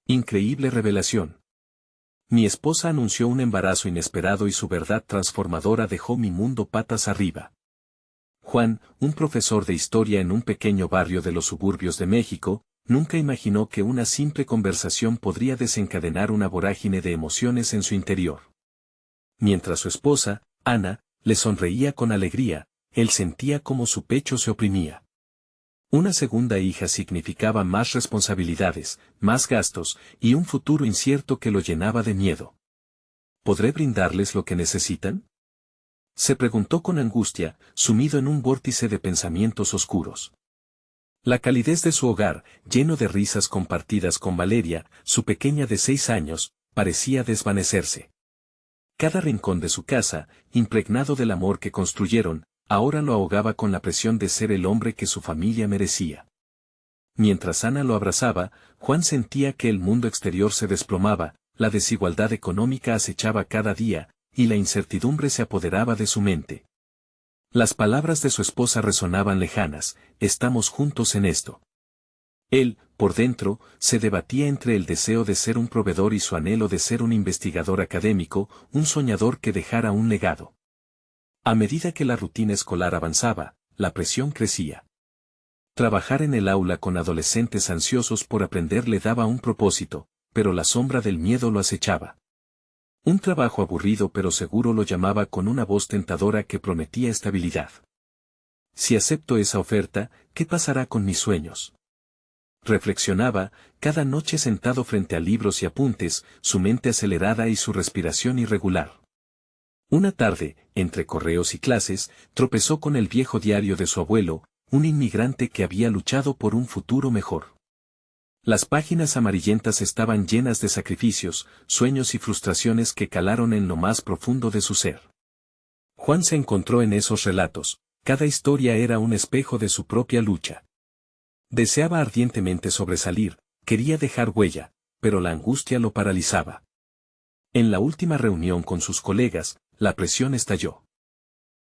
Increíble revelación. Mi esposa anunció un embarazo inesperado y su verdad transformadora dejó mi mundo patas arriba. Juan, un profesor de historia en un pequeño barrio de los suburbios de México, nunca imaginó que una simple conversación podría desencadenar una vorágine de emociones en su interior. Mientras su esposa, Ana, le sonreía con alegría, él sentía como su pecho se oprimía. Una segunda hija significaba más responsabilidades, más gastos, y un futuro incierto que lo llenaba de miedo. ¿Podré brindarles lo que necesitan? Se preguntó con angustia, sumido en un vórtice de pensamientos oscuros. La calidez de su hogar, lleno de risas compartidas con Valeria, su pequeña de 6 años, parecía desvanecerse. Cada rincón de su casa, impregnado del amor que construyeron, ahora lo ahogaba con la presión de ser el hombre que su familia merecía. Mientras Ana lo abrazaba, Juan sentía que el mundo exterior se desplomaba, la desigualdad económica acechaba cada día, y la incertidumbre se apoderaba de su mente. Las palabras de su esposa resonaban lejanas, estamos juntos en esto. Él, por dentro, se debatía entre el deseo de ser un proveedor y su anhelo de ser un investigador académico, un soñador que dejara un legado. A medida que la rutina escolar avanzaba, la presión crecía. Trabajar en el aula con adolescentes ansiosos por aprender le daba un propósito, pero la sombra del miedo lo acechaba. Un trabajo aburrido pero seguro lo llamaba con una voz tentadora que prometía estabilidad. Si acepto esa oferta, ¿qué pasará con mis sueños? Reflexionaba, cada noche sentado frente a libros y apuntes, su mente acelerada y su respiración irregular. Una tarde, entre correos y clases, tropezó con el viejo diario de su abuelo, un inmigrante que había luchado por un futuro mejor. Las páginas amarillentas estaban llenas de sacrificios, sueños y frustraciones que calaron en lo más profundo de su ser. Juan se encontró en esos relatos, cada historia era un espejo de su propia lucha. Deseaba ardientemente sobresalir, quería dejar huella, pero la angustia lo paralizaba. En la última reunión con sus colegas, la presión estalló.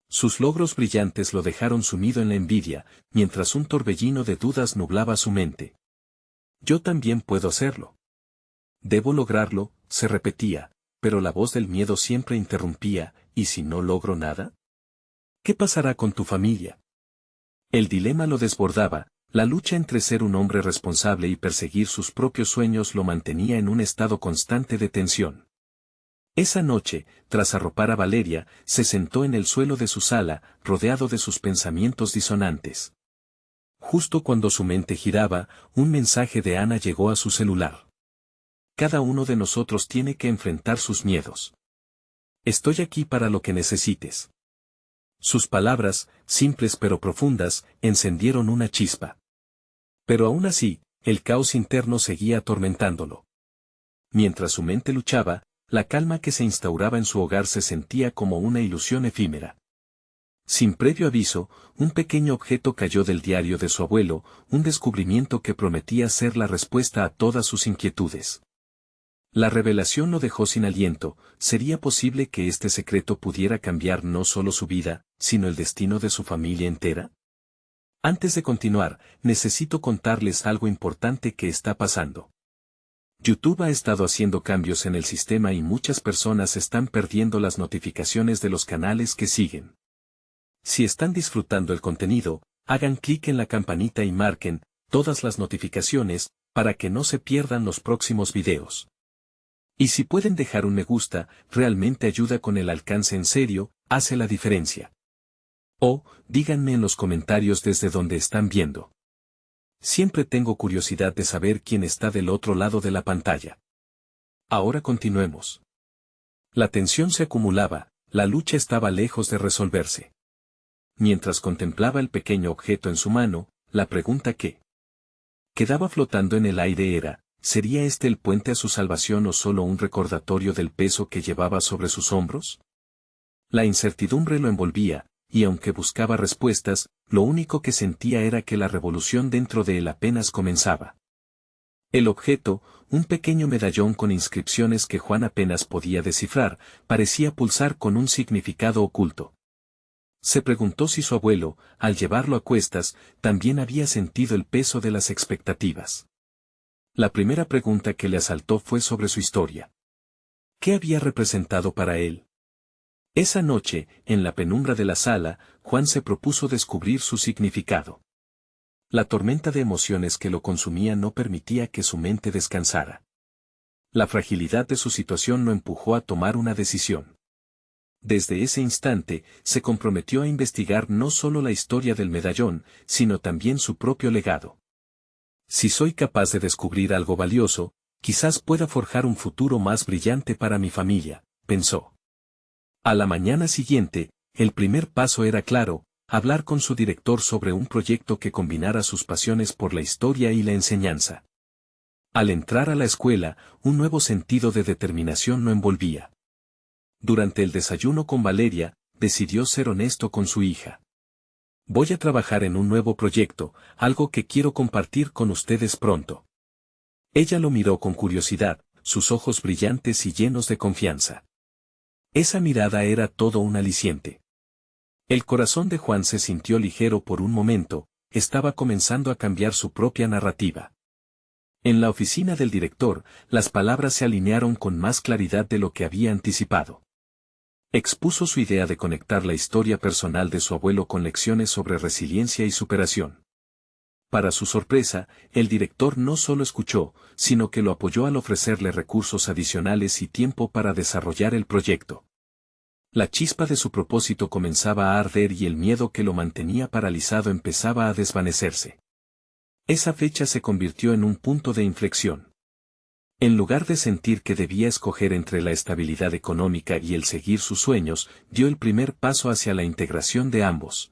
Sus logros brillantes lo dejaron sumido en la envidia, mientras un torbellino de dudas nublaba su mente. Yo también puedo hacerlo. Debo lograrlo, se repetía, pero la voz del miedo siempre interrumpía, ¿y si no logro nada? ¿Qué pasará con tu familia? El dilema lo desbordaba, la lucha entre ser un hombre responsable y perseguir sus propios sueños lo mantenía en un estado constante de tensión. Esa noche, tras arropar a Valeria, se sentó en el suelo de su sala, rodeado de sus pensamientos disonantes. Justo cuando su mente giraba, un mensaje de Ana llegó a su celular. Cada uno de nosotros tiene que enfrentar sus miedos. Estoy aquí para lo que necesites. Sus palabras, simples pero profundas, encendieron una chispa. Pero aún así, el caos interno seguía atormentándolo. Mientras su mente luchaba, la calma que se instauraba en su hogar se sentía como una ilusión efímera. Sin previo aviso, un pequeño objeto cayó del diario de su abuelo, un descubrimiento que prometía ser la respuesta a todas sus inquietudes. La revelación lo dejó sin aliento, ¿sería posible que este secreto pudiera cambiar no solo su vida, sino el destino de su familia entera? Antes de continuar, necesito contarles algo importante que está pasando. YouTube ha estado haciendo cambios en el sistema y muchas personas están perdiendo las notificaciones de los canales que siguen. Si están disfrutando el contenido, hagan clic en la campanita y marquen todas las notificaciones para que no se pierdan los próximos videos. Y si pueden dejar un me gusta, realmente ayuda con el alcance en serio, hace la diferencia. O, díganme en los comentarios desde donde están viendo. Siempre tengo curiosidad de saber quién está del otro lado de la pantalla. Ahora continuemos. La tensión se acumulaba, la lucha estaba lejos de resolverse. Mientras contemplaba el pequeño objeto en su mano, la pregunta que quedaba flotando en el aire era, ¿sería este el puente a su salvación o solo un recordatorio del peso que llevaba sobre sus hombros? La incertidumbre lo envolvía, y aunque buscaba respuestas, lo único que sentía era que la revolución dentro de él apenas comenzaba. El objeto, un pequeño medallón con inscripciones que Juan apenas podía descifrar, parecía pulsar con un significado oculto. Se preguntó si su abuelo, al llevarlo a cuestas, también había sentido el peso de las expectativas. La primera pregunta que le asaltó fue sobre su historia. ¿Qué había representado para él? Esa noche, en la penumbra de la sala, Juan se propuso descubrir su significado. La tormenta de emociones que lo consumía no permitía que su mente descansara. La fragilidad de su situación lo empujó a tomar una decisión. Desde ese instante, se comprometió a investigar no solo la historia del medallón, sino también su propio legado. Si soy capaz de descubrir algo valioso, quizás pueda forjar un futuro más brillante para mi familia, pensó. A la mañana siguiente, el primer paso era claro, hablar con su director sobre un proyecto que combinara sus pasiones por la historia y la enseñanza. Al entrar a la escuela, un nuevo sentido de determinación lo envolvía. Durante el desayuno con Valeria, decidió ser honesto con su hija. Voy a trabajar en un nuevo proyecto, algo que quiero compartir con ustedes pronto. Ella lo miró con curiosidad, sus ojos brillantes y llenos de confianza. Esa mirada era todo un aliciente. El corazón de Juan se sintió ligero por un momento, estaba comenzando a cambiar su propia narrativa. En la oficina del director, las palabras se alinearon con más claridad de lo que había anticipado. Expuso su idea de conectar la historia personal de su abuelo con lecciones sobre resiliencia y superación. Para su sorpresa, el director no solo escuchó, sino que lo apoyó al ofrecerle recursos adicionales y tiempo para desarrollar el proyecto. La chispa de su propósito comenzaba a arder y el miedo que lo mantenía paralizado empezaba a desvanecerse. Esa fecha se convirtió en un punto de inflexión. En lugar de sentir que debía escoger entre la estabilidad económica y el seguir sus sueños, dio el primer paso hacia la integración de ambos.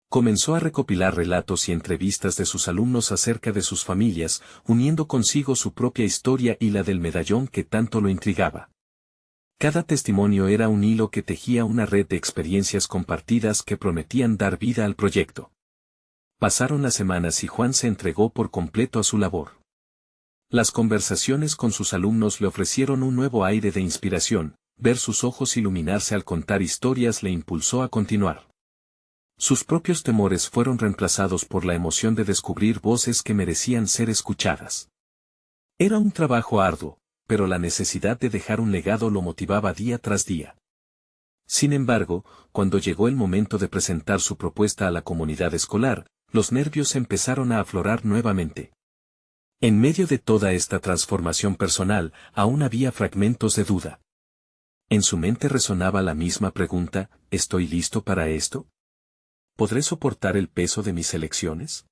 Comenzó a recopilar relatos y entrevistas de sus alumnos acerca de sus familias, uniendo consigo su propia historia y la del medallón que tanto lo intrigaba. Cada testimonio era un hilo que tejía una red de experiencias compartidas que prometían dar vida al proyecto. Pasaron las semanas y Juan se entregó por completo a su labor. Las conversaciones con sus alumnos le ofrecieron un nuevo aire de inspiración, ver sus ojos iluminarse al contar historias le impulsó a continuar. Sus propios temores fueron reemplazados por la emoción de descubrir voces que merecían ser escuchadas. Era un trabajo arduo, pero la necesidad de dejar un legado lo motivaba día tras día. Sin embargo, cuando llegó el momento de presentar su propuesta a la comunidad escolar, los nervios empezaron a aflorar nuevamente. En medio de toda esta transformación personal, aún había fragmentos de duda. En su mente resonaba la misma pregunta, ¿estoy listo para esto? ¿Podré soportar el peso de mis elecciones?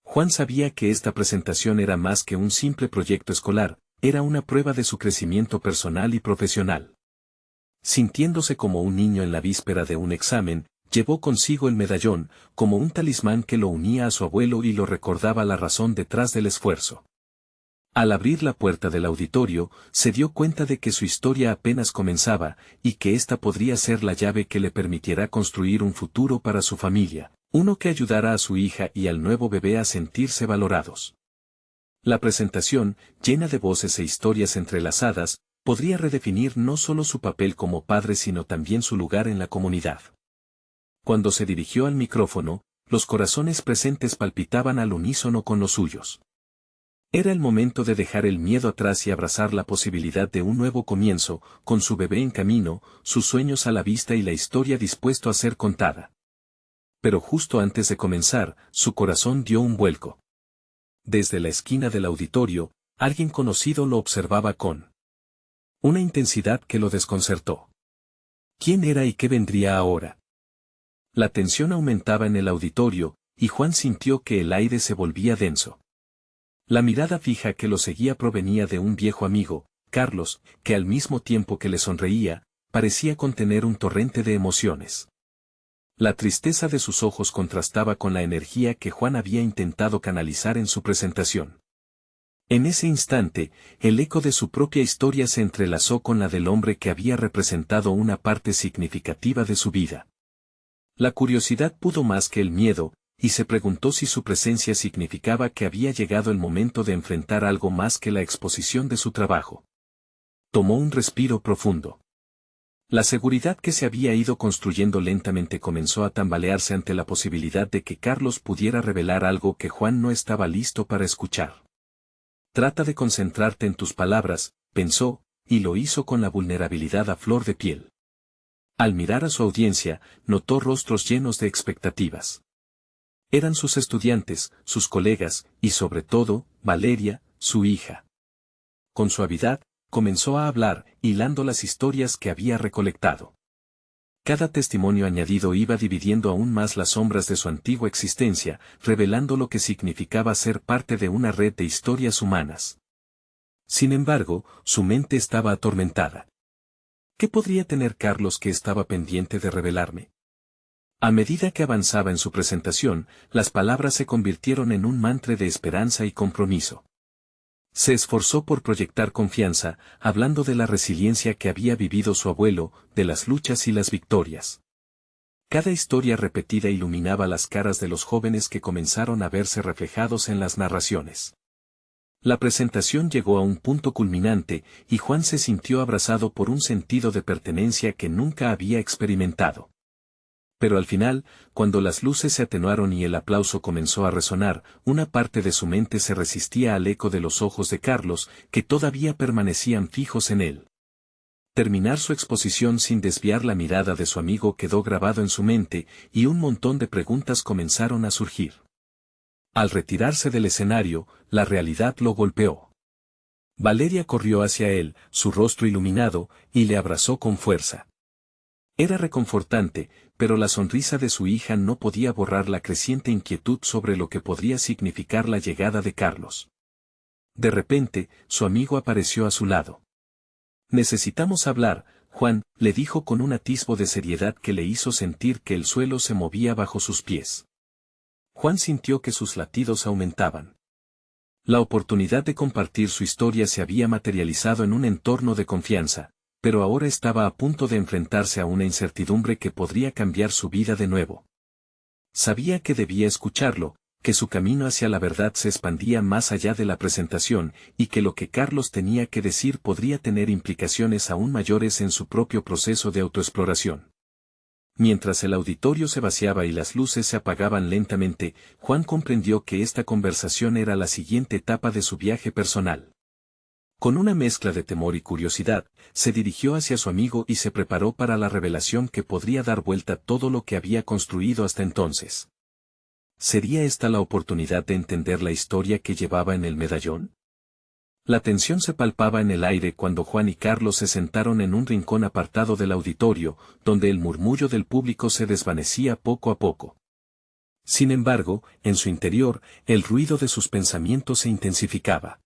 Juan sabía que esta presentación era más que un simple proyecto escolar, era una prueba de su crecimiento personal y profesional. Sintiéndose como un niño en la víspera de un examen, llevó consigo el medallón, como un talismán que lo unía a su abuelo y lo recordaba la razón detrás del esfuerzo. Al abrir la puerta del auditorio, se dio cuenta de que su historia apenas comenzaba, y que esta podría ser la llave que le permitiera construir un futuro para su familia, uno que ayudara a su hija y al nuevo bebé a sentirse valorados. La presentación, llena de voces e historias entrelazadas, podría redefinir no solo su papel como padre sino también su lugar en la comunidad. Cuando se dirigió al micrófono, los corazones presentes palpitaban al unísono con los suyos. Era el momento de dejar el miedo atrás y abrazar la posibilidad de un nuevo comienzo, con su bebé en camino, sus sueños a la vista y la historia dispuesto a ser contada. Pero justo antes de comenzar, su corazón dio un vuelco. Desde la esquina del auditorio, alguien conocido lo observaba con una intensidad que lo desconcertó. ¿Quién era y qué vendría ahora? La tensión aumentaba en el auditorio, y Juan sintió que el aire se volvía denso. La mirada fija que lo seguía provenía de un viejo amigo, Carlos, que al mismo tiempo que le sonreía, parecía contener un torrente de emociones. La tristeza de sus ojos contrastaba con la energía que Juan había intentado canalizar en su presentación. En ese instante, el eco de su propia historia se entrelazó con la del hombre que había representado una parte significativa de su vida. La curiosidad pudo más que el miedo, y se preguntó si su presencia significaba que había llegado el momento de enfrentar algo más que la exposición de su trabajo. Tomó un respiro profundo. La seguridad que se había ido construyendo lentamente comenzó a tambalearse ante la posibilidad de que Carlos pudiera revelar algo que Juan no estaba listo para escuchar. Trata de concentrarte en tus palabras, pensó, y lo hizo con la vulnerabilidad a flor de piel. Al mirar a su audiencia, notó rostros llenos de expectativas. Eran sus estudiantes, sus colegas, y sobre todo, Valeria, su hija. Con suavidad, comenzó a hablar, hilando las historias que había recolectado. Cada testimonio añadido iba dividiendo aún más las sombras de su antigua existencia, revelando lo que significaba ser parte de una red de historias humanas. Sin embargo, su mente estaba atormentada. ¿Qué podría tener Carlos que estaba pendiente de revelarme? A medida que avanzaba en su presentación, las palabras se convirtieron en un mantra de esperanza y compromiso. Se esforzó por proyectar confianza, hablando de la resiliencia que había vivido su abuelo, de las luchas y las victorias. Cada historia repetida iluminaba las caras de los jóvenes que comenzaron a verse reflejados en las narraciones. La presentación llegó a un punto culminante, y Juan se sintió abrazado por un sentido de pertenencia que nunca había experimentado. Pero al final, cuando las luces se atenuaron y el aplauso comenzó a resonar, una parte de su mente se resistía al eco de los ojos de Carlos, que todavía permanecían fijos en él. Terminar su exposición sin desviar la mirada de su amigo quedó grabado en su mente, y un montón de preguntas comenzaron a surgir. Al retirarse del escenario, la realidad lo golpeó. Valeria corrió hacia él, su rostro iluminado, y le abrazó con fuerza. Era reconfortante, pero la sonrisa de su hija no podía borrar la creciente inquietud sobre lo que podría significar la llegada de Carlos. De repente, su amigo apareció a su lado. «Necesitamos hablar», Juan, le dijo con un atisbo de seriedad que le hizo sentir que el suelo se movía bajo sus pies. Juan sintió que sus latidos aumentaban. La oportunidad de compartir su historia se había materializado en un entorno de confianza, pero ahora estaba a punto de enfrentarse a una incertidumbre que podría cambiar su vida de nuevo. Sabía que debía escucharlo, que su camino hacia la verdad se expandía más allá de la presentación, y que lo que Carlos tenía que decir podría tener implicaciones aún mayores en su propio proceso de autoexploración. Mientras el auditorio se vaciaba y las luces se apagaban lentamente, Juan comprendió que esta conversación era la siguiente etapa de su viaje personal. Con una mezcla de temor y curiosidad, se dirigió hacia su amigo y se preparó para la revelación que podría dar vuelta a todo lo que había construido hasta entonces. ¿Sería esta la oportunidad de entender la historia que llevaba en el medallón? La tensión se palpaba en el aire cuando Juan y Carlos se sentaron en un rincón apartado del auditorio, donde el murmullo del público se desvanecía poco a poco. Sin embargo, en su interior, el ruido de sus pensamientos se intensificaba.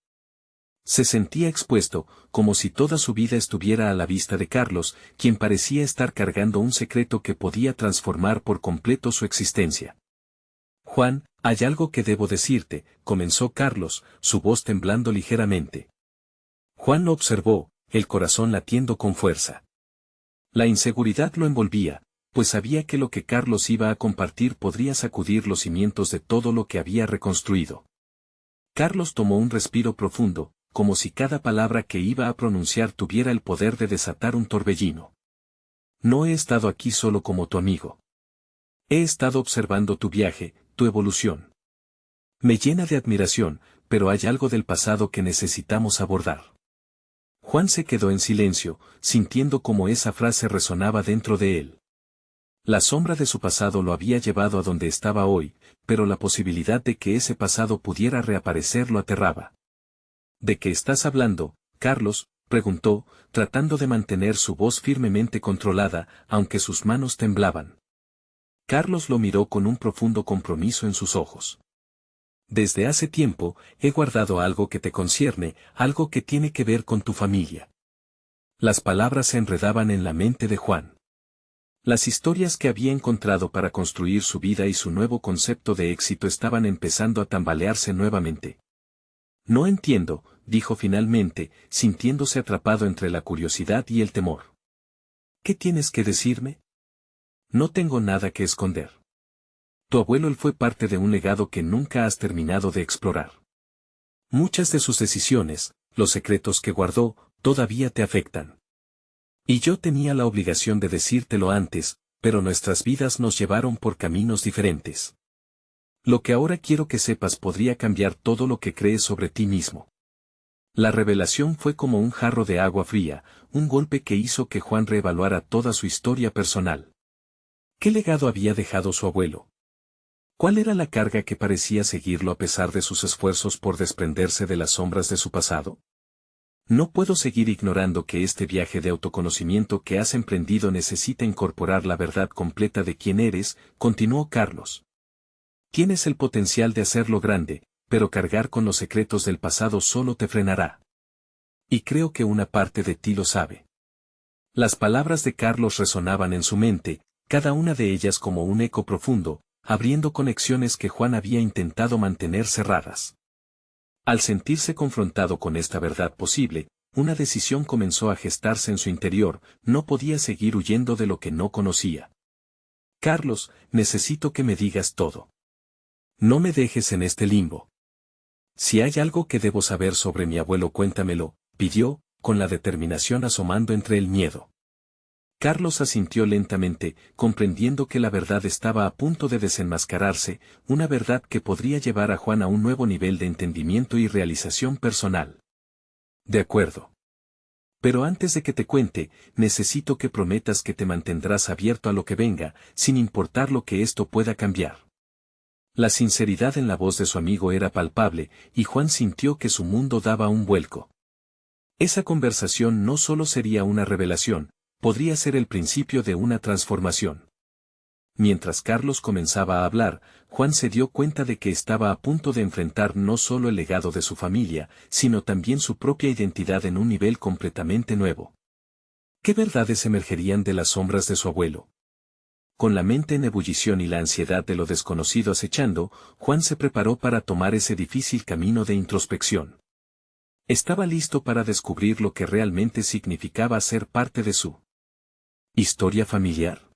Se sentía expuesto, como si toda su vida estuviera a la vista de Carlos, quien parecía estar cargando un secreto que podía transformar por completo su existencia. «Juan, hay algo que debo decirte», comenzó Carlos, su voz temblando ligeramente. Juan lo observó, el corazón latiendo con fuerza. La inseguridad lo envolvía, pues sabía que lo que Carlos iba a compartir podría sacudir los cimientos de todo lo que había reconstruido. Carlos tomó un respiro profundo, como si cada palabra que iba a pronunciar tuviera el poder de desatar un torbellino. «No he estado aquí solo como tu amigo. He estado observando tu viaje, tu evolución. Me llena de admiración, pero hay algo del pasado que necesitamos abordar». Juan se quedó en silencio, sintiendo cómo esa frase resonaba dentro de él. La sombra de su pasado lo había llevado a donde estaba hoy, pero la posibilidad de que ese pasado pudiera reaparecer lo aterraba. «¿De qué estás hablando, Carlos?», preguntó, tratando de mantener su voz firmemente controlada, aunque sus manos temblaban. Carlos lo miró con un profundo compromiso en sus ojos. «Desde hace tiempo, he guardado algo que te concierne, algo que tiene que ver con tu familia». Las palabras se enredaban en la mente de Juan. Las historias que había encontrado para construir su vida y su nuevo concepto de éxito estaban empezando a tambalearse nuevamente. «No entiendo», dijo finalmente, sintiéndose atrapado entre la curiosidad y el temor. «¿Qué tienes que decirme?». «No tengo nada que esconder. Tu abuelo fue parte de un legado que nunca has terminado de explorar. Muchas de sus decisiones, los secretos que guardó, todavía te afectan. Y yo tenía la obligación de decírtelo antes, pero nuestras vidas nos llevaron por caminos diferentes. Lo que ahora quiero que sepas podría cambiar todo lo que crees sobre ti mismo». La revelación fue como un jarro de agua fría, un golpe que hizo que Juan reevaluara toda su historia personal. ¿Qué legado había dejado su abuelo? ¿Cuál era la carga que parecía seguirlo a pesar de sus esfuerzos por desprenderse de las sombras de su pasado? No puedo seguir ignorando que este viaje de autoconocimiento que has emprendido necesita incorporar la verdad completa de quién eres, continuó Carlos. Tienes el potencial de hacerlo grande, pero cargar con los secretos del pasado solo te frenará. Y creo que una parte de ti lo sabe. Las palabras de Carlos resonaban en su mente, cada una de ellas como un eco profundo, abriendo conexiones que Juan había intentado mantener cerradas. Al sentirse confrontado con esta verdad posible, una decisión comenzó a gestarse en su interior, no podía seguir huyendo de lo que no conocía. Carlos, necesito que me digas todo. No me dejes en este limbo. Si hay algo que debo saber sobre mi abuelo, cuéntamelo, pidió, con la determinación asomando entre el miedo. Carlos asintió lentamente, comprendiendo que la verdad estaba a punto de desenmascararse, una verdad que podría llevar a Juan a un nuevo nivel de entendimiento y realización personal. De acuerdo. Pero antes de que te cuente, necesito que prometas que te mantendrás abierto a lo que venga, sin importar lo que esto pueda cambiar. La sinceridad en la voz de su amigo era palpable, y Juan sintió que su mundo daba un vuelco. Esa conversación no solo sería una revelación, podría ser el principio de una transformación. Mientras Carlos comenzaba a hablar, Juan se dio cuenta de que estaba a punto de enfrentar no solo el legado de su familia, sino también su propia identidad en un nivel completamente nuevo. ¿Qué verdades emergerían de las sombras de su abuelo? Con la mente en ebullición y la ansiedad de lo desconocido acechando, Juan se preparó para tomar ese difícil camino de introspección. Estaba listo para descubrir lo que realmente significaba ser parte de su historia familiar.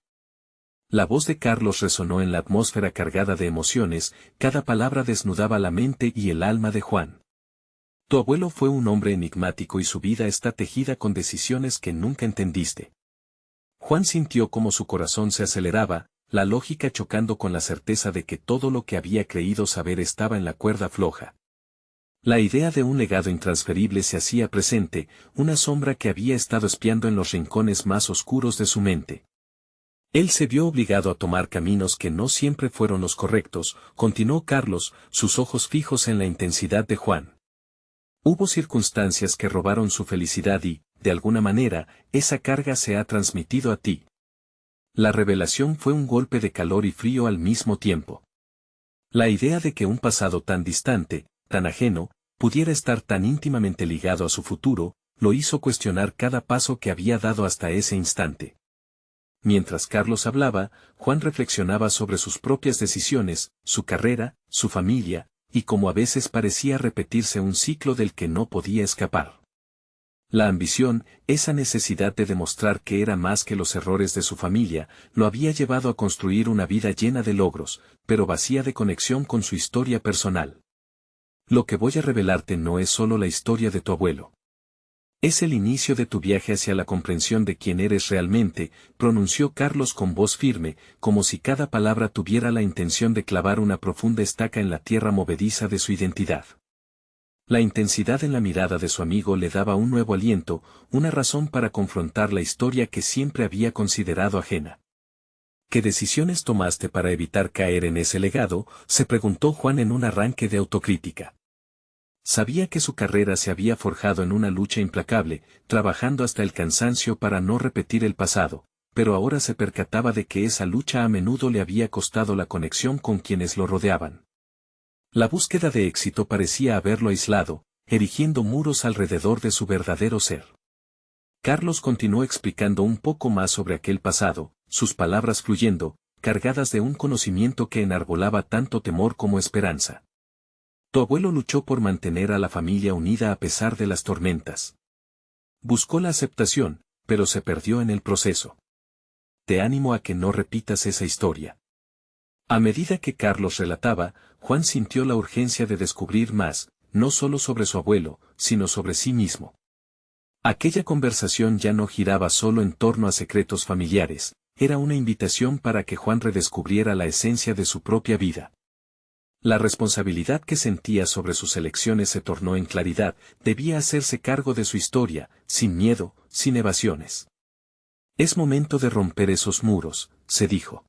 La voz de Carlos resonó en la atmósfera cargada de emociones, cada palabra desnudaba la mente y el alma de Juan. Tu abuelo fue un hombre enigmático y su vida está tejida con decisiones que nunca entendiste. Juan sintió como su corazón se aceleraba, la lógica chocando con la certeza de que todo lo que había creído saber estaba en la cuerda floja. La idea de un legado intransferible se hacía presente, una sombra que había estado espiando en los rincones más oscuros de su mente. Él se vio obligado a tomar caminos que no siempre fueron los correctos, continuó Carlos, sus ojos fijos en la intensidad de Juan. Hubo circunstancias que robaron su felicidad y, de alguna manera, esa carga se ha transmitido a ti. La revelación fue un golpe de calor y frío al mismo tiempo. La idea de que un pasado tan distante, tan ajeno, pudiera estar tan íntimamente ligado a su futuro, lo hizo cuestionar cada paso que había dado hasta ese instante. Mientras Carlos hablaba, Juan reflexionaba sobre sus propias decisiones, su carrera, su familia, y cómo a veces parecía repetirse un ciclo del que no podía escapar. La ambición, esa necesidad de demostrar que era más que los errores de su familia, lo había llevado a construir una vida llena de logros, pero vacía de conexión con su historia personal. Lo que voy a revelarte no es solo la historia de tu abuelo. Es el inicio de tu viaje hacia la comprensión de quién eres realmente, pronunció Carlos con voz firme, como si cada palabra tuviera la intención de clavar una profunda estaca en la tierra movediza de su identidad. La intensidad en la mirada de su amigo le daba un nuevo aliento, una razón para confrontar la historia que siempre había considerado ajena. ¿Qué decisiones tomaste para evitar caer en ese legado?, se preguntó Juan en un arranque de autocrítica. Sabía que su carrera se había forjado en una lucha implacable, trabajando hasta el cansancio para no repetir el pasado, pero ahora se percataba de que esa lucha a menudo le había costado la conexión con quienes lo rodeaban. La búsqueda de éxito parecía haberlo aislado, erigiendo muros alrededor de su verdadero ser. Carlos continuó explicando un poco más sobre aquel pasado, sus palabras fluyendo, cargadas de un conocimiento que enarbolaba tanto temor como esperanza. Tu abuelo luchó por mantener a la familia unida a pesar de las tormentas. Buscó la aceptación, pero se perdió en el proceso. Te animo a que no repitas esa historia. A medida que Carlos relataba, Juan sintió la urgencia de descubrir más, no solo sobre su abuelo, sino sobre sí mismo. Aquella conversación ya no giraba solo en torno a secretos familiares, era una invitación para que Juan redescubriera la esencia de su propia vida. La responsabilidad que sentía sobre sus elecciones se tornó en claridad, debía hacerse cargo de su historia, sin miedo, sin evasiones. Es momento de romper esos muros, se dijo.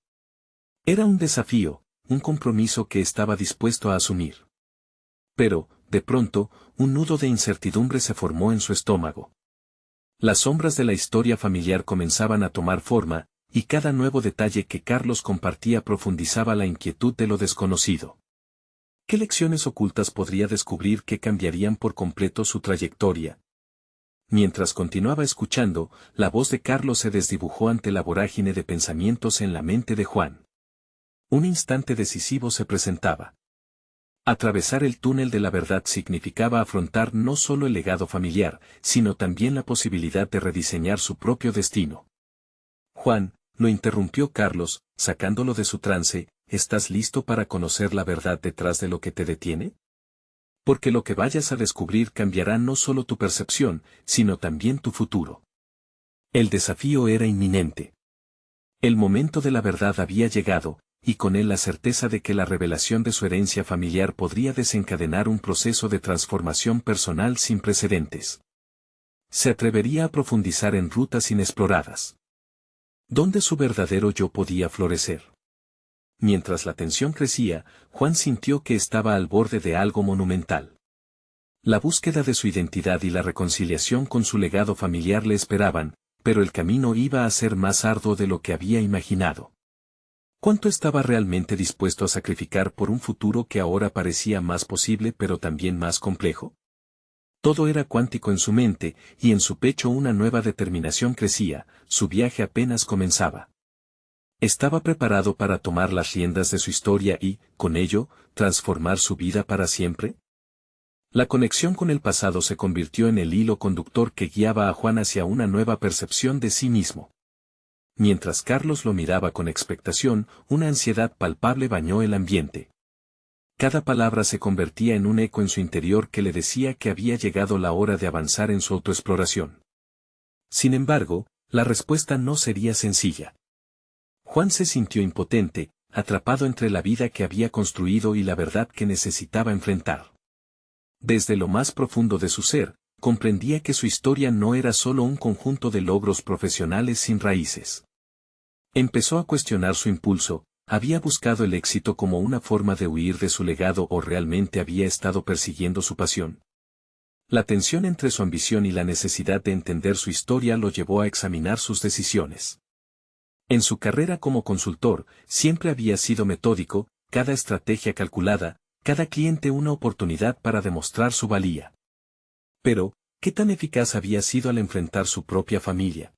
Era un desafío, un compromiso que estaba dispuesto a asumir. Pero, de pronto, un nudo de incertidumbre se formó en su estómago. Las sombras de la historia familiar comenzaban a tomar forma, y cada nuevo detalle que Carlos compartía profundizaba la inquietud de lo desconocido. ¿Qué lecciones ocultas podría descubrir que cambiarían por completo su trayectoria? Mientras continuaba escuchando, la voz de Carlos se desdibujó ante la vorágine de pensamientos en la mente de Juan. Un instante decisivo se presentaba. Atravesar el túnel de la verdad significaba afrontar no solo el legado familiar, sino también la posibilidad de rediseñar su propio destino. Juan, lo interrumpió Carlos, sacándolo de su trance, ¿estás listo para conocer la verdad detrás de lo que te detiene? Porque lo que vayas a descubrir cambiará no solo tu percepción, sino también tu futuro. El desafío era inminente. El momento de la verdad había llegado, y con él la certeza de que la revelación de su herencia familiar podría desencadenar un proceso de transformación personal sin precedentes. Se atrevería a profundizar en rutas inexploradas, donde su verdadero yo podía florecer. Mientras la tensión crecía, Juan sintió que estaba al borde de algo monumental. La búsqueda de su identidad y la reconciliación con su legado familiar le esperaban, pero el camino iba a ser más arduo de lo que había imaginado. ¿Cuánto estaba realmente dispuesto a sacrificar por un futuro que ahora parecía más posible pero también más complejo? Todo era cuántico en su mente, y en su pecho una nueva determinación crecía, su viaje apenas comenzaba. Estaba preparado para tomar las riendas de su historia y, con ello, transformar su vida para siempre. La conexión con el pasado se convirtió en el hilo conductor que guiaba a Juan hacia una nueva percepción de sí mismo. Mientras Carlos lo miraba con expectación, una ansiedad palpable bañó el ambiente. Cada palabra se convertía en un eco en su interior que le decía que había llegado la hora de avanzar en su autoexploración. Sin embargo, la respuesta no sería sencilla. Juan se sintió impotente, atrapado entre la vida que había construido y la verdad que necesitaba enfrentar. Desde lo más profundo de su ser, comprendía que su historia no era solo un conjunto de logros profesionales sin raíces. Empezó a cuestionar su impulso, ¿había buscado el éxito como una forma de huir de su legado o realmente había estado persiguiendo su pasión? La tensión entre su ambición y la necesidad de entender su historia lo llevó a examinar sus decisiones. En su carrera como consultor, siempre había sido metódico, cada estrategia calculada, cada cliente una oportunidad para demostrar su valía. Pero, ¿qué tan eficaz había sido al enfrentar su propia familia?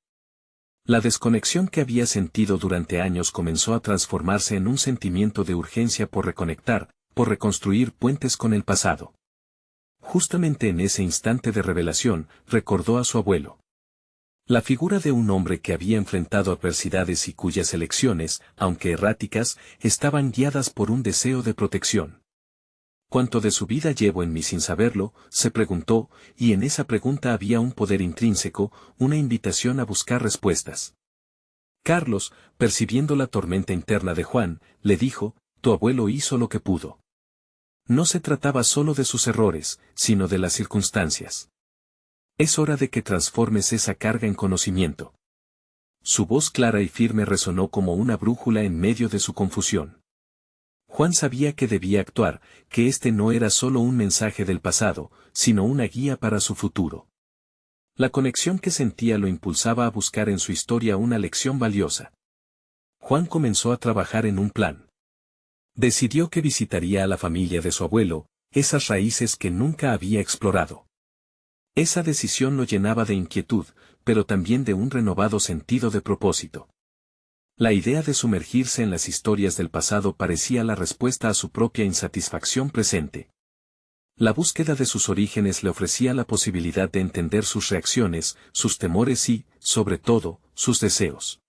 La desconexión que había sentido durante años comenzó a transformarse en un sentimiento de urgencia por reconectar, por reconstruir puentes con el pasado. Justamente en ese instante de revelación, recordó a su abuelo. La figura de un hombre que había enfrentado adversidades y cuyas elecciones, aunque erráticas, estaban guiadas por un deseo de protección. ¿Cuánto de su vida llevo en mí sin saberlo?, se preguntó, y en esa pregunta había un poder intrínseco, una invitación a buscar respuestas. Carlos, percibiendo la tormenta interna de Juan, le dijo, tu abuelo hizo lo que pudo. No se trataba solo de sus errores, sino de las circunstancias. Es hora de que transformes esa carga en conocimiento. Su voz clara y firme resonó como una brújula en medio de su confusión. Juan sabía que debía actuar, que este no era solo un mensaje del pasado, sino una guía para su futuro. La conexión que sentía lo impulsaba a buscar en su historia una lección valiosa. Juan comenzó a trabajar en un plan. Decidió que visitaría a la familia de su abuelo, esas raíces que nunca había explorado. Esa decisión lo llenaba de inquietud, pero también de un renovado sentido de propósito. La idea de sumergirse en las historias del pasado parecía la respuesta a su propia insatisfacción presente. La búsqueda de sus orígenes le ofrecía la posibilidad de entender sus reacciones, sus temores y, sobre todo, sus deseos.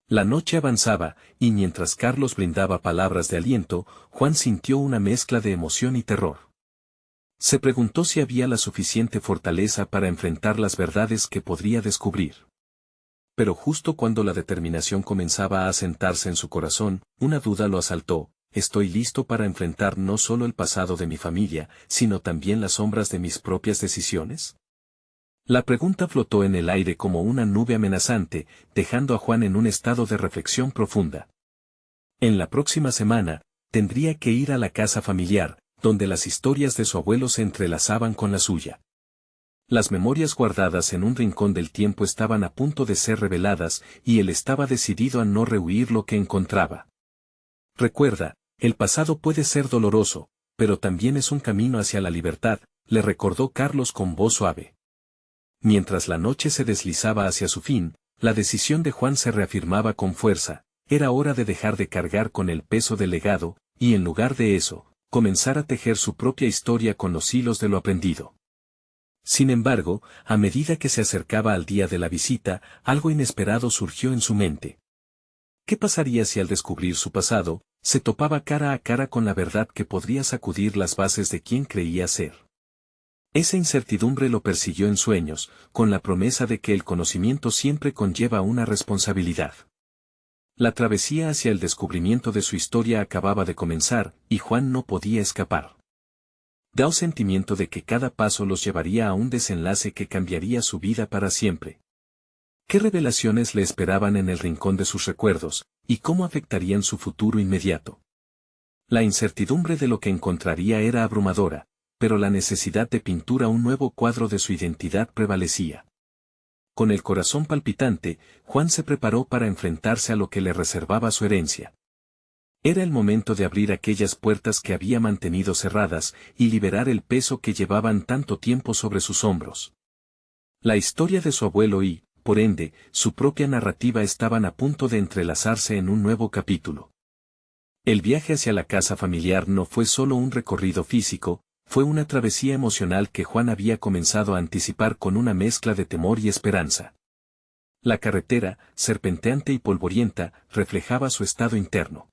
La noche avanzaba, y mientras Carlos brindaba palabras de aliento, Juan sintió una mezcla de emoción y terror. Se preguntó si había la suficiente fortaleza para enfrentar las verdades que podría descubrir. Pero justo cuando la determinación comenzaba a asentarse en su corazón, una duda lo asaltó, estoy listo para enfrentar no solo el pasado de mi familia, sino también las sombras de mis propias decisiones? La pregunta flotó en el aire como una nube amenazante, dejando a Juan en un estado de reflexión profunda. En la próxima semana, tendría que ir a la casa familiar, donde las historias de su abuelo se entrelazaban con la suya. Las memorias guardadas en un rincón del tiempo estaban a punto de ser reveladas, y él estaba decidido a no rehuir lo que encontraba. Recuerda, el pasado puede ser doloroso, pero también es un camino hacia la libertad, le recordó Carlos con voz suave. Mientras la noche se deslizaba hacia su fin, la decisión de Juan se reafirmaba con fuerza, era hora de dejar de cargar con el peso del legado, y en lugar de eso, comenzar a tejer su propia historia con los hilos de lo aprendido. Sin embargo, a medida que se acercaba al día de la visita, algo inesperado surgió en su mente. ¿Qué pasaría si al descubrir su pasado, se topaba cara a cara con la verdad que podría sacudir las bases de quien creía ser? Esa incertidumbre lo persiguió en sueños, con la promesa de que el conocimiento siempre conlleva una responsabilidad. La travesía hacia el descubrimiento de su historia acababa de comenzar, y Juan no podía escapar. Daba sentimiento de que cada paso los llevaría a un desenlace que cambiaría su vida para siempre. ¿Qué revelaciones le esperaban en el rincón de sus recuerdos, y cómo afectarían su futuro inmediato? La incertidumbre de lo que encontraría era abrumadora, pero la necesidad de pintura un nuevo cuadro de su identidad prevalecía. Con el corazón palpitante, Juan se preparó para enfrentarse a lo que le reservaba su herencia. Era el momento de abrir aquellas puertas que había mantenido cerradas y liberar el peso que llevaban tanto tiempo sobre sus hombros. La historia de su abuelo y, por ende, su propia narrativa estaban a punto de entrelazarse en un nuevo capítulo. El viaje hacia la casa familiar no fue solo un recorrido físico, fue una travesía emocional que Juan había comenzado a anticipar con una mezcla de temor y esperanza. La carretera, serpenteante y polvorienta, reflejaba su estado interno.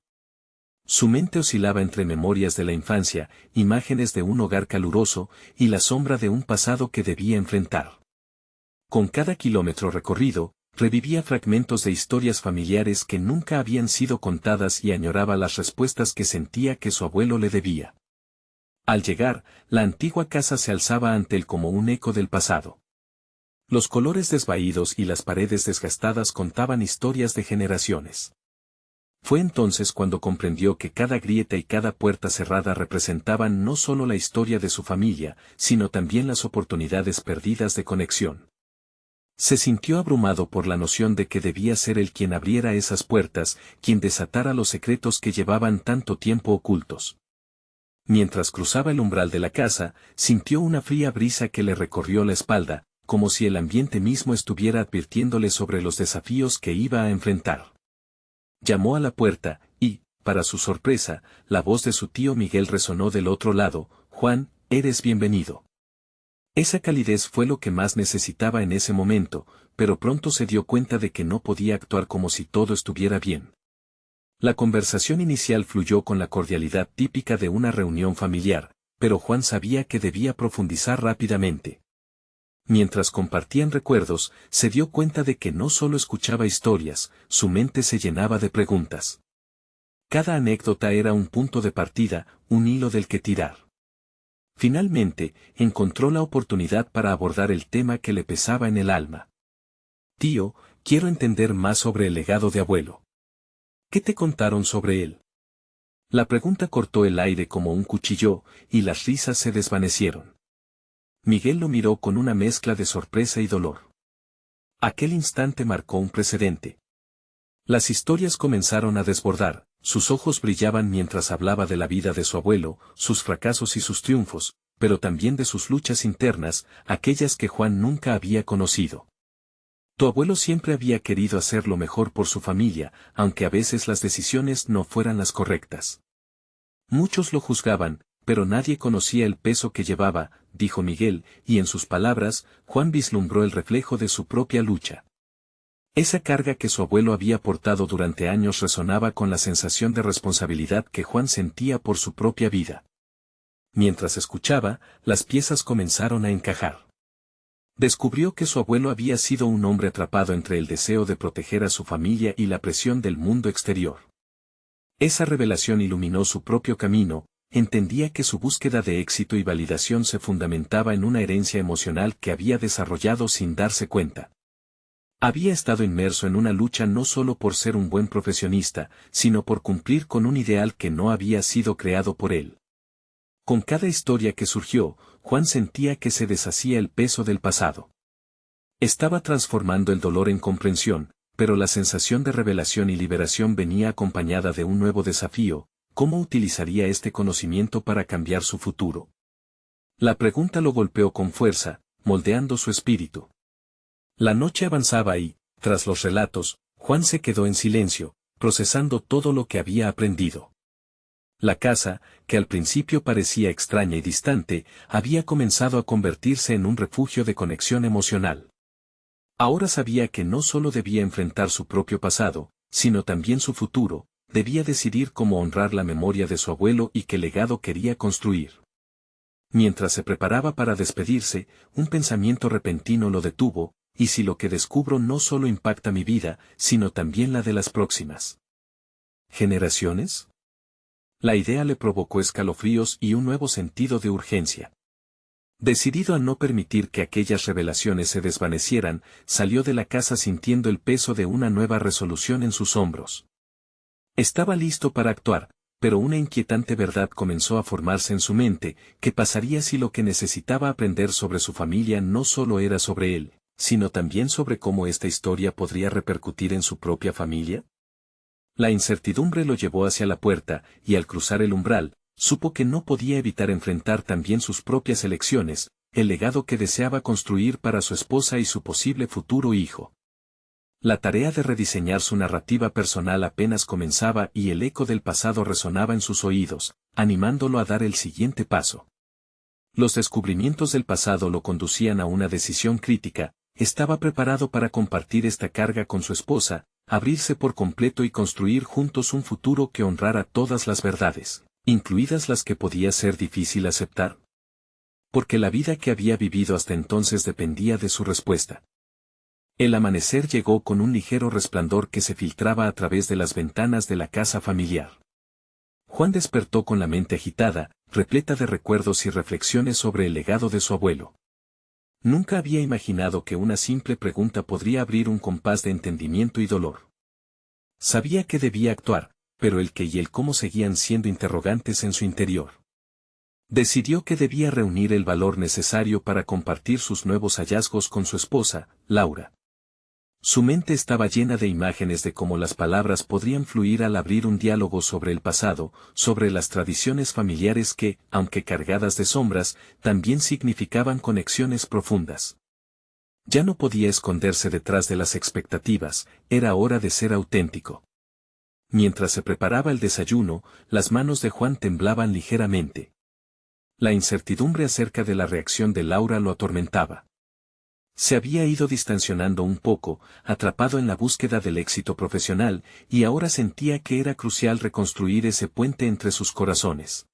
Su mente oscilaba entre memorias de la infancia, imágenes de un hogar caluroso, y la sombra de un pasado que debía enfrentar. Con cada kilómetro recorrido, revivía fragmentos de historias familiares que nunca habían sido contadas y añoraba las respuestas que sentía que su abuelo le debía. Al llegar, la antigua casa se alzaba ante él como un eco del pasado. Los colores desvaídos y las paredes desgastadas contaban historias de generaciones. Fue entonces cuando comprendió que cada grieta y cada puerta cerrada representaban no solo la historia de su familia, sino también las oportunidades perdidas de conexión. Se sintió abrumado por la noción de que debía ser él quien abriera esas puertas, quien desatara los secretos que llevaban tanto tiempo ocultos. Mientras cruzaba el umbral de la casa, sintió una fría brisa que le recorrió la espalda, como si el ambiente mismo estuviera advirtiéndole sobre los desafíos que iba a enfrentar. Llamó a la puerta, y, para su sorpresa, la voz de su tío Miguel resonó del otro lado: «Juan, eres bienvenido». Esa calidez fue lo que más necesitaba en ese momento, pero pronto se dio cuenta de que no podía actuar como si todo estuviera bien. La conversación inicial fluyó con la cordialidad típica de una reunión familiar, pero Juan sabía que debía profundizar rápidamente. Mientras compartían recuerdos, se dio cuenta de que no solo escuchaba historias, su mente se llenaba de preguntas. Cada anécdota era un punto de partida, un hilo del que tirar. Finalmente, encontró la oportunidad para abordar el tema que le pesaba en el alma. «Tío, quiero entender más sobre el legado de abuelo. ¿Qué te contaron sobre él?». La pregunta cortó el aire como un cuchillo, y las risas se desvanecieron. Miguel lo miró con una mezcla de sorpresa y dolor. Aquel instante marcó un precedente. Las historias comenzaron a desbordar, sus ojos brillaban mientras hablaba de la vida de su abuelo, sus fracasos y sus triunfos, pero también de sus luchas internas, aquellas que Juan nunca había conocido. «Tu abuelo siempre había querido hacer lo mejor por su familia, aunque a veces las decisiones no fueran las correctas. Muchos lo juzgaban, pero nadie conocía el peso que llevaba», dijo Miguel, y en sus palabras, Juan vislumbró el reflejo de su propia lucha. Esa carga que su abuelo había portado durante años resonaba con la sensación de responsabilidad que Juan sentía por su propia vida. Mientras escuchaba, las piezas comenzaron a encajar. Descubrió que su abuelo había sido un hombre atrapado entre el deseo de proteger a su familia y la presión del mundo exterior. Esa revelación iluminó su propio camino, entendía que su búsqueda de éxito y validación se fundamentaba en una herencia emocional que había desarrollado sin darse cuenta. Había estado inmerso en una lucha no solo por ser un buen profesionista, sino por cumplir con un ideal que no había sido creado por él. Con cada historia que surgió, Juan sentía que se deshacía el peso del pasado. Estaba transformando el dolor en comprensión, pero la sensación de revelación y liberación venía acompañada de un nuevo desafío: ¿cómo utilizaría este conocimiento para cambiar su futuro? La pregunta lo golpeó con fuerza, moldeando su espíritu. La noche avanzaba y, tras los relatos, Juan se quedó en silencio, procesando todo lo que había aprendido. La casa, que al principio parecía extraña y distante, había comenzado a convertirse en un refugio de conexión emocional. Ahora sabía que no solo debía enfrentar su propio pasado, sino también su futuro, debía decidir cómo honrar la memoria de su abuelo y qué legado quería construir. Mientras se preparaba para despedirse, un pensamiento repentino lo detuvo: ¿y si lo que descubro no solo impacta mi vida, sino también la de las próximas generaciones? La idea le provocó escalofríos y un nuevo sentido de urgencia. Decidido a no permitir que aquellas revelaciones se desvanecieran, salió de la casa sintiendo el peso de una nueva resolución en sus hombros. Estaba listo para actuar, pero una inquietante verdad comenzó a formarse en su mente: ¿qué pasaría si lo que necesitaba aprender sobre su familia no solo era sobre él, sino también sobre cómo esta historia podría repercutir en su propia familia? La incertidumbre lo llevó hacia la puerta, y al cruzar el umbral, supo que no podía evitar enfrentar también sus propias elecciones, el legado que deseaba construir para su esposa y su posible futuro hijo. La tarea de rediseñar su narrativa personal apenas comenzaba y el eco del pasado resonaba en sus oídos, animándolo a dar el siguiente paso. Los descubrimientos del pasado lo conducían a una decisión crítica: estaba preparado para compartir esta carga con su esposa, abrirse por completo y construir juntos un futuro que honrara todas las verdades, incluidas las que podía ser difícil aceptar. Porque la vida que había vivido hasta entonces dependía de su respuesta. El amanecer llegó con un ligero resplandor que se filtraba a través de las ventanas de la casa familiar. Juan despertó con la mente agitada, repleta de recuerdos y reflexiones sobre el legado de su abuelo. Nunca había imaginado que una simple pregunta podría abrir un compás de entendimiento y dolor. Sabía que debía actuar, pero el qué y el cómo seguían siendo interrogantes en su interior. Decidió que debía reunir el valor necesario para compartir sus nuevos hallazgos con su esposa, Laura. Su mente estaba llena de imágenes de cómo las palabras podrían fluir al abrir un diálogo sobre el pasado, sobre las tradiciones familiares que, aunque cargadas de sombras, también significaban conexiones profundas. Ya no podía esconderse detrás de las expectativas, era hora de ser auténtico. Mientras se preparaba el desayuno, las manos de Juan temblaban ligeramente. La incertidumbre acerca de la reacción de Laura lo atormentaba. Se había ido distancionando un poco, atrapado en la búsqueda del éxito profesional, y ahora sentía que era crucial reconstruir ese puente entre sus corazones.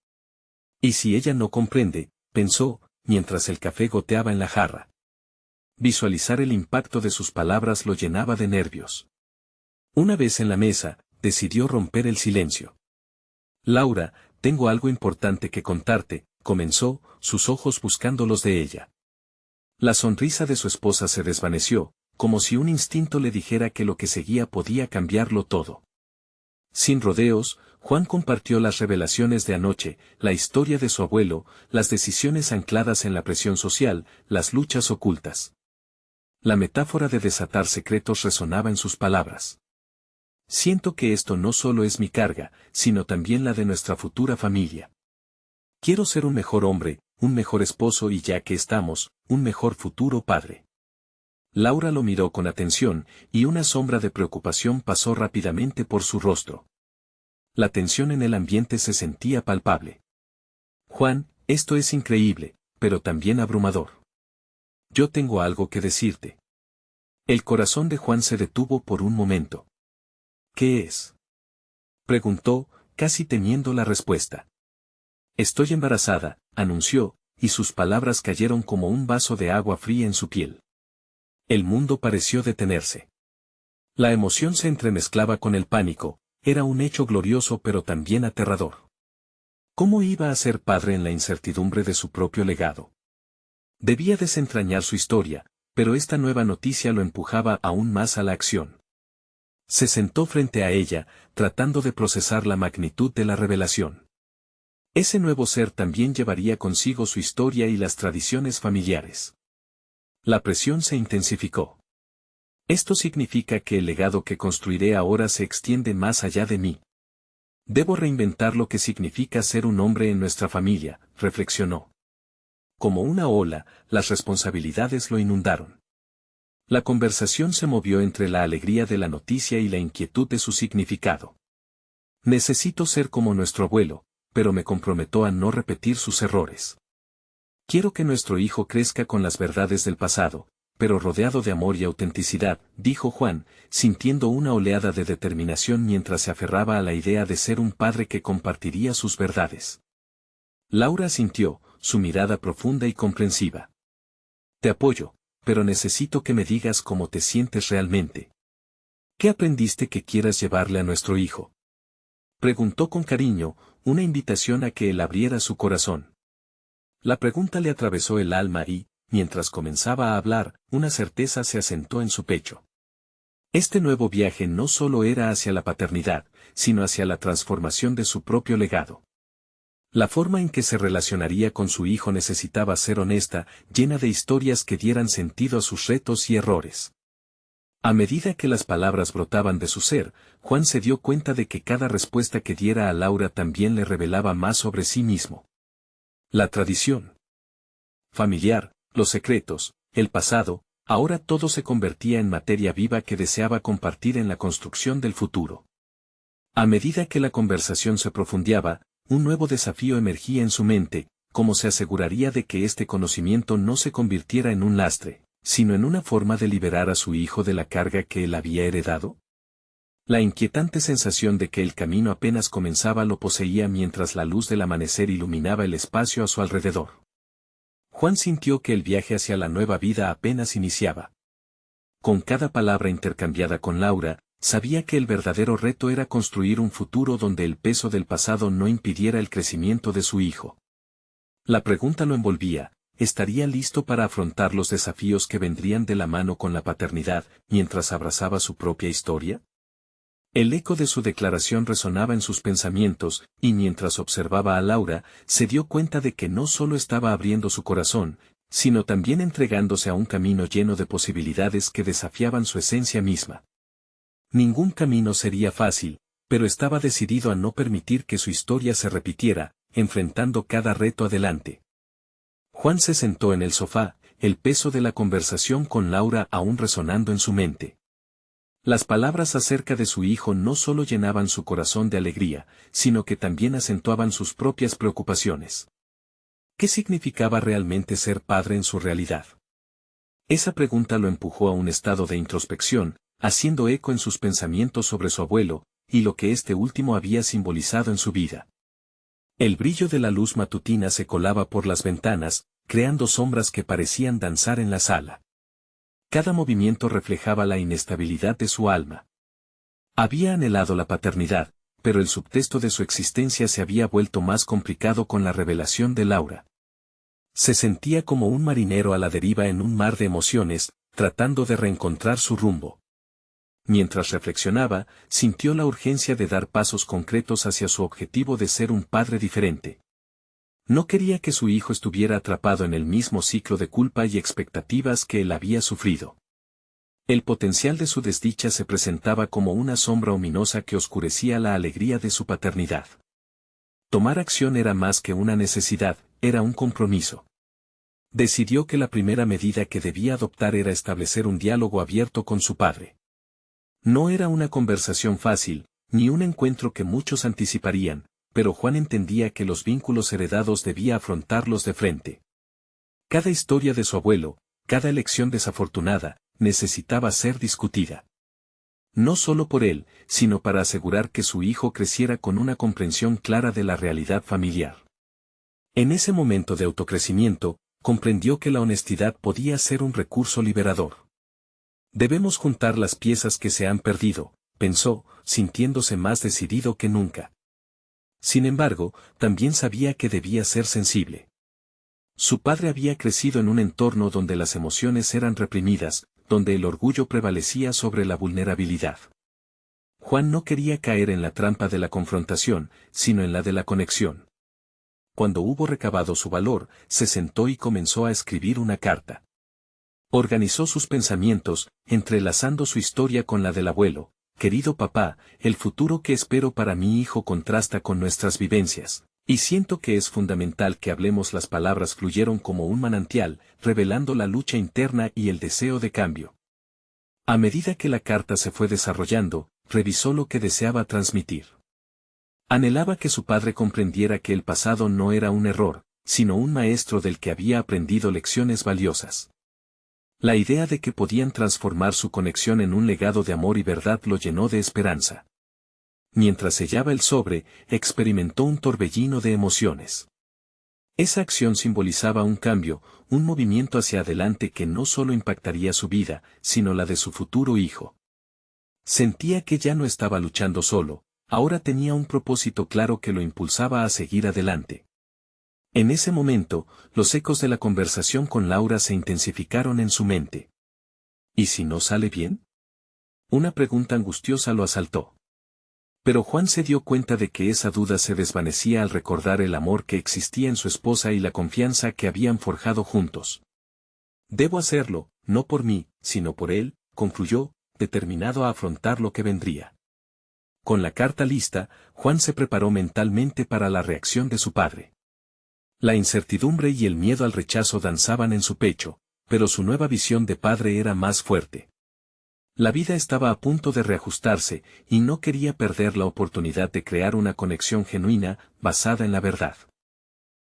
¿Y si ella no comprende?, pensó, mientras el café goteaba en la jarra. Visualizar el impacto de sus palabras lo llenaba de nervios. Una vez en la mesa, decidió romper el silencio. Laura, tengo algo importante que contarte, comenzó, sus ojos buscando los de ella. La sonrisa de su esposa se desvaneció, como si un instinto le dijera que lo que seguía podía cambiarlo todo. Sin rodeos, Juan compartió las revelaciones de anoche, la historia de su abuelo, las decisiones ancladas en la presión social, las luchas ocultas. La metáfora de desatar secretos resonaba en sus palabras. Siento que esto no solo es mi carga, sino también la de nuestra futura familia. Quiero ser un mejor hombre, un mejor esposo y, ya que estamos, un mejor futuro padre. Laura lo miró con atención, y una sombra de preocupación pasó rápidamente por su rostro. La tensión en el ambiente se sentía palpable. Juan, esto es increíble, pero también abrumador. Yo tengo algo que decirte. El corazón de Juan se detuvo por un momento. ¿Qué es?, preguntó, casi temiendo la respuesta. Estoy embarazada, anunció, y sus palabras cayeron como un vaso de agua fría en su piel. El mundo pareció detenerse. La emoción se entremezclaba con el pánico, era un hecho glorioso pero también aterrador. ¿Cómo iba a ser padre en la incertidumbre de su propio legado? Debía desentrañar su historia, pero esta nueva noticia lo empujaba aún más a la acción. Se sentó frente a ella, tratando de procesar la magnitud de la revelación. Ese nuevo ser también llevaría consigo su historia y las tradiciones familiares. La presión se intensificó. Esto significa que el legado que construiré ahora se extiende más allá de mí. Debo reinventar lo que significa ser un hombre en nuestra familia, reflexionó. Como una ola, las responsabilidades lo inundaron. La conversación se movió entre la alegría de la noticia y la inquietud de su significado. Necesito ser como nuestro abuelo, pero me comprometo a no repetir sus errores. Quiero que nuestro hijo crezca con las verdades del pasado, pero rodeado de amor y autenticidad, dijo Juan, sintiendo una oleada de determinación mientras se aferraba a la idea de ser un padre que compartiría sus verdades. Laura asintió, su mirada profunda y comprensiva. Te apoyo, pero necesito que me digas cómo te sientes realmente. ¿Qué aprendiste que quieras llevarle a nuestro hijo? Preguntó con cariño, una invitación a que él abriera su corazón. La pregunta le atravesó el alma y, mientras comenzaba a hablar, una certeza se asentó en su pecho. Este nuevo viaje no solo era hacia la paternidad, sino hacia la transformación de su propio legado. La forma en que se relacionaría con su hijo necesitaba ser honesta, llena de historias que dieran sentido a sus retos y errores. A medida que las palabras brotaban de su ser, Juan se dio cuenta de que cada respuesta que diera a Laura también le revelaba más sobre sí mismo. La tradición familiar, los secretos, el pasado, ahora todo se convertía en materia viva que deseaba compartir en la construcción del futuro. A medida que la conversación se profundizaba, un nuevo desafío emergía en su mente, cómo se aseguraría de que este conocimiento no se convirtiera en un lastre, sino en una forma de liberar a su hijo de la carga que él había heredado. La inquietante sensación de que el camino apenas comenzaba lo poseía mientras la luz del amanecer iluminaba el espacio a su alrededor. Juan sintió que el viaje hacia la nueva vida apenas iniciaba. Con cada palabra intercambiada con Laura, sabía que el verdadero reto era construir un futuro donde el peso del pasado no impidiera el crecimiento de su hijo. La pregunta lo envolvía, ¿estaría listo para afrontar los desafíos que vendrían de la mano con la paternidad, mientras abrazaba su propia historia? El eco de su declaración resonaba en sus pensamientos, y mientras observaba a Laura, se dio cuenta de que no solo estaba abriendo su corazón, sino también entregándose a un camino lleno de posibilidades que desafiaban su esencia misma. Ningún camino sería fácil, pero estaba decidido a no permitir que su historia se repitiera, enfrentando cada reto adelante. Juan se sentó en el sofá, el peso de la conversación con Laura aún resonando en su mente. Las palabras acerca de su hijo no solo llenaban su corazón de alegría, sino que también acentuaban sus propias preocupaciones. ¿Qué significaba realmente ser padre en su realidad? Esa pregunta lo empujó a un estado de introspección, haciendo eco en sus pensamientos sobre su abuelo, y lo que este último había simbolizado en su vida. El brillo de la luz matutina se colaba por las ventanas, creando sombras que parecían danzar en la sala. Cada movimiento reflejaba la inestabilidad de su alma. Había anhelado la paternidad, pero el subtexto de su existencia se había vuelto más complicado con la revelación de Laura. Se sentía como un marinero a la deriva en un mar de emociones, tratando de reencontrar su rumbo. Mientras reflexionaba, sintió la urgencia de dar pasos concretos hacia su objetivo de ser un padre diferente. No quería que su hijo estuviera atrapado en el mismo ciclo de culpa y expectativas que él había sufrido. El potencial de su desdicha se presentaba como una sombra ominosa que oscurecía la alegría de su paternidad. Tomar acción era más que una necesidad, era un compromiso. Decidió que la primera medida que debía adoptar era establecer un diálogo abierto con su padre. No era una conversación fácil, ni un encuentro que muchos anticiparían, pero Juan entendía que los vínculos heredados debía afrontarlos de frente. Cada historia de su abuelo, cada elección desafortunada, necesitaba ser discutida. No solo por él, sino para asegurar que su hijo creciera con una comprensión clara de la realidad familiar. En ese momento de autocrecimiento, comprendió que la honestidad podía ser un recurso liberador. Debemos juntar las piezas que se han perdido, pensó, sintiéndose más decidido que nunca. Sin embargo, también sabía que debía ser sensible. Su padre había crecido en un entorno donde las emociones eran reprimidas, donde el orgullo prevalecía sobre la vulnerabilidad. Juan no quería caer en la trampa de la confrontación, sino en la de la conexión. Cuando hubo recabado su valor, se sentó y comenzó a escribir una carta. Organizó sus pensamientos, entrelazando su historia con la del abuelo. Querido papá, el futuro que espero para mi hijo contrasta con nuestras vivencias, y siento que es fundamental que hablemos. Las palabras fluyeron como un manantial, revelando la lucha interna y el deseo de cambio. A medida que la carta se fue desarrollando, revisó lo que deseaba transmitir. Anhelaba que su padre comprendiera que el pasado no era un error, sino un maestro del que había aprendido lecciones valiosas. La idea de que podían transformar su conexión en un legado de amor y verdad lo llenó de esperanza. Mientras sellaba el sobre, experimentó un torbellino de emociones. Esa acción simbolizaba un cambio, un movimiento hacia adelante que no solo impactaría su vida, sino la de su futuro hijo. Sentía que ya no estaba luchando solo, ahora tenía un propósito claro que lo impulsaba a seguir adelante. En ese momento, los ecos de la conversación con Laura se intensificaron en su mente. ¿Y si no sale bien? Una pregunta angustiosa lo asaltó. Pero Juan se dio cuenta de que esa duda se desvanecía al recordar el amor que existía en su esposa y la confianza que habían forjado juntos. Debo hacerlo, no por mí, sino por él, concluyó, determinado a afrontar lo que vendría. Con la carta lista, Juan se preparó mentalmente para la reacción de su padre. La incertidumbre y el miedo al rechazo danzaban en su pecho, pero su nueva visión de padre era más fuerte. La vida estaba a punto de reajustarse, y no quería perder la oportunidad de crear una conexión genuina, basada en la verdad.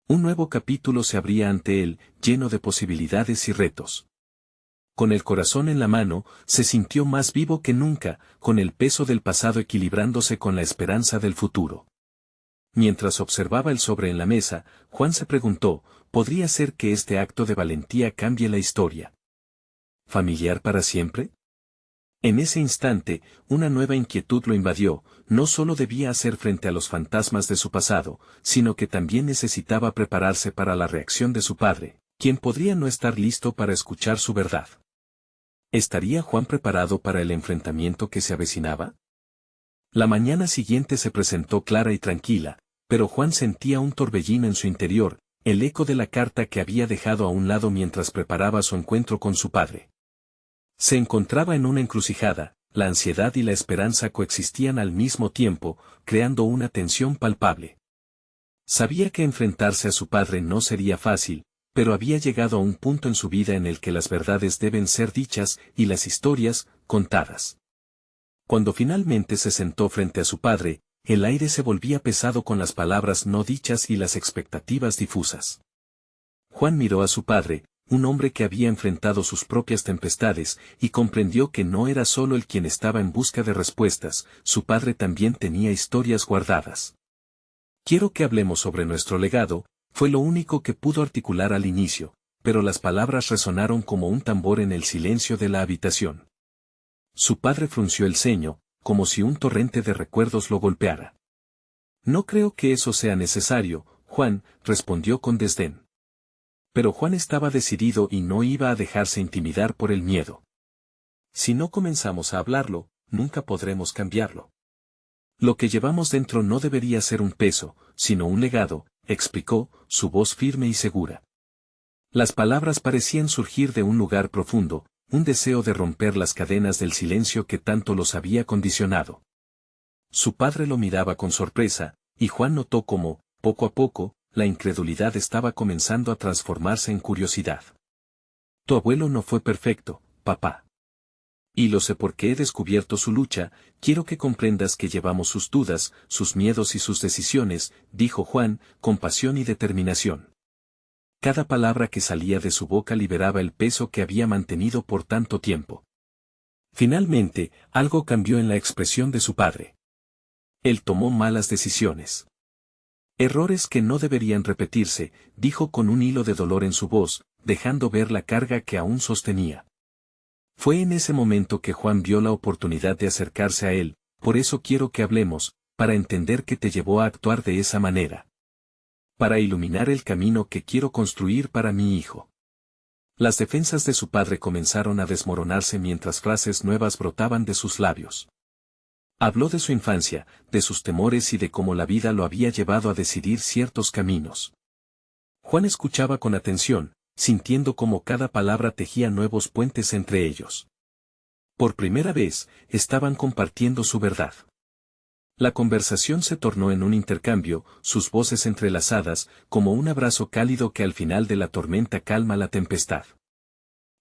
Un nuevo capítulo se abría ante él, lleno de posibilidades y retos. Con el corazón en la mano, se sintió más vivo que nunca, con el peso del pasado equilibrándose con la esperanza del futuro. Mientras observaba el sobre en la mesa, Juan se preguntó, ¿podría ser que este acto de valentía cambie la historia? ¿Familiar para siempre? En ese instante, una nueva inquietud lo invadió, no solo debía hacer frente a los fantasmas de su pasado, sino que también necesitaba prepararse para la reacción de su padre, quien podría no estar listo para escuchar su verdad. ¿Estaría Juan preparado para el enfrentamiento que se avecinaba? La mañana siguiente se presentó clara y tranquila, pero Juan sentía un torbellino en su interior, el eco de la carta que había dejado a un lado mientras preparaba su encuentro con su padre. Se encontraba en una encrucijada, la ansiedad y la esperanza coexistían al mismo tiempo, creando una tensión palpable. Sabía que enfrentarse a su padre no sería fácil, pero había llegado a un punto en su vida en el que las verdades deben ser dichas y las historias, contadas. Cuando finalmente se sentó frente a su padre, el aire se volvía pesado con las palabras no dichas y las expectativas difusas. Juan miró a su padre, un hombre que había enfrentado sus propias tempestades, y comprendió que no era solo él quien estaba en busca de respuestas, su padre también tenía historias guardadas. Quiero que hablemos sobre nuestro legado, fue lo único que pudo articular al inicio, pero las palabras resonaron como un tambor en el silencio de la habitación. Su padre frunció el ceño, como si un torrente de recuerdos lo golpeara. No creo que eso sea necesario, Juan, respondió con desdén. Pero Juan estaba decidido y no iba a dejarse intimidar por el miedo. Si no comenzamos a hablarlo, nunca podremos cambiarlo. Lo que llevamos dentro no debería ser un peso, sino un legado, explicó, su voz firme y segura. Las palabras parecían surgir de un lugar profundo, un deseo de romper las cadenas del silencio que tanto los había condicionado. Su padre lo miraba con sorpresa, y Juan notó cómo, poco a poco, la incredulidad estaba comenzando a transformarse en curiosidad. Tu abuelo no fue perfecto, papá. Y lo sé porque he descubierto su lucha, quiero que comprendas que llevamos sus dudas, sus miedos y sus decisiones, dijo Juan, con pasión y determinación. Cada palabra que salía de su boca liberaba el peso que había mantenido por tanto tiempo. Finalmente, algo cambió en la expresión de su padre. Él tomó malas decisiones. Errores que no deberían repetirse, dijo con un hilo de dolor en su voz, dejando ver la carga que aún sostenía. Fue en ese momento que Juan vio la oportunidad de acercarse a él, por eso quiero que hablemos, para entender qué te llevó a actuar de esa manera. Para iluminar el camino que quiero construir para mi hijo. Las defensas de su padre comenzaron a desmoronarse mientras frases nuevas brotaban de sus labios. Habló de su infancia, de sus temores y de cómo la vida lo había llevado a decidir ciertos caminos. Juan escuchaba con atención, sintiendo cómo cada palabra tejía nuevos puentes entre ellos. Por primera vez, estaban compartiendo su verdad. La conversación se tornó en un intercambio, sus voces entrelazadas, como un abrazo cálido que al final de la tormenta calma la tempestad.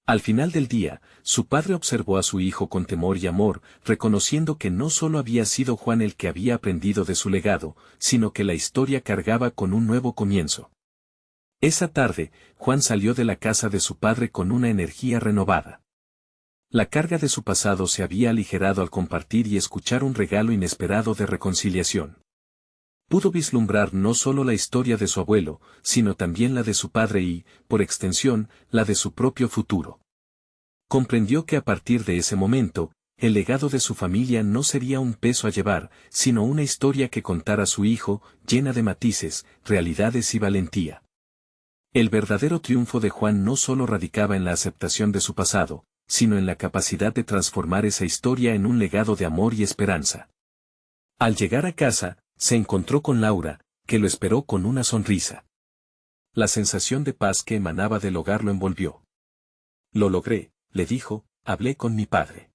Al final del día, su padre observó a su hijo con temor y amor, reconociendo que no solo había sido Juan el que había aprendido de su legado, sino que la historia cargaba con un nuevo comienzo. Esa tarde, Juan salió de la casa de su padre con una energía renovada. La carga de su pasado se había aligerado al compartir y escuchar un regalo inesperado de reconciliación. Pudo vislumbrar no solo la historia de su abuelo, sino también la de su padre y, por extensión, la de su propio futuro. Comprendió que a partir de ese momento, el legado de su familia no sería un peso a llevar, sino una historia que contara a su hijo, llena de matices, realidades y valentía. El verdadero triunfo de Juan no solo radicaba en la aceptación de su pasado, sino en la capacidad de transformar esa historia en un legado de amor y esperanza. Al llegar a casa, se encontró con Laura, que lo esperó con una sonrisa. La sensación de paz que emanaba del hogar lo envolvió. Lo logré, le dijo, hablé con mi padre.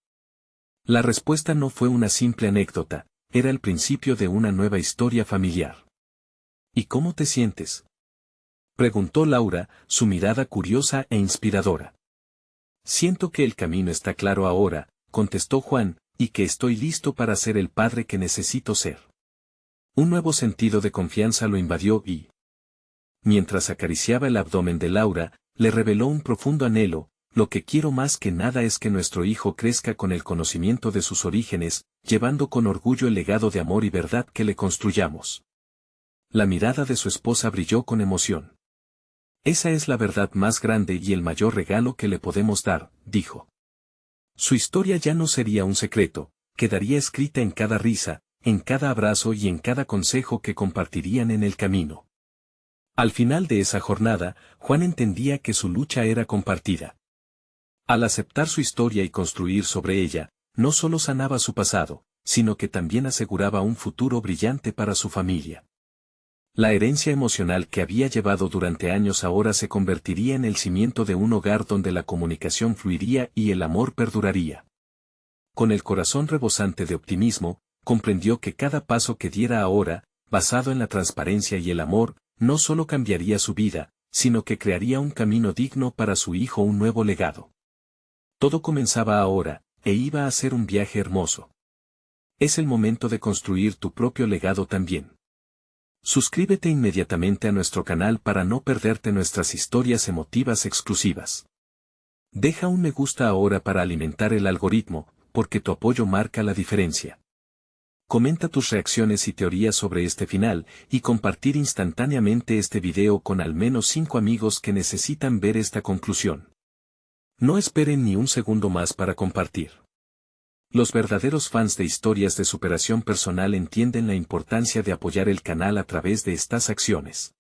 La respuesta no fue una simple anécdota, era el principio de una nueva historia familiar. ¿Y cómo te sientes?, preguntó Laura, su mirada curiosa e inspiradora. Siento que el camino está claro ahora, contestó Juan, y que estoy listo para ser el padre que necesito ser. Un nuevo sentido de confianza lo invadió y, mientras acariciaba el abdomen de Laura, le reveló un profundo anhelo: lo que quiero más que nada es que nuestro hijo crezca con el conocimiento de sus orígenes, llevando con orgullo el legado de amor y verdad que le construyamos. La mirada de su esposa brilló con emoción. Esa es la verdad más grande y el mayor regalo que le podemos dar, dijo. Su historia ya no sería un secreto, quedaría escrita en cada risa, en cada abrazo y en cada consejo que compartirían en el camino. Al final de esa jornada, Juan entendía que su lucha era compartida. Al aceptar su historia y construir sobre ella, no solo sanaba su pasado, sino que también aseguraba un futuro brillante para su familia. La herencia emocional que había llevado durante años ahora se convertiría en el cimiento de un hogar donde la comunicación fluiría y el amor perduraría. Con el corazón rebosante de optimismo, comprendió que cada paso que diera ahora, basado en la transparencia y el amor, no solo cambiaría su vida, sino que crearía un camino digno para su hijo, un nuevo legado. Todo comenzaba ahora, e iba a ser un viaje hermoso. Es el momento de construir tu propio legado también. Suscríbete inmediatamente a nuestro canal para no perderte nuestras historias emotivas exclusivas. Deja un me gusta ahora para alimentar el algoritmo, porque tu apoyo marca la diferencia. Comenta tus reacciones y teorías sobre este final, y compartir instantáneamente este video con al menos 5 amigos que necesitan ver esta conclusión. No esperen ni un segundo más para compartir. Los verdaderos fans de historias de superación personal entienden la importancia de apoyar el canal a través de estas acciones.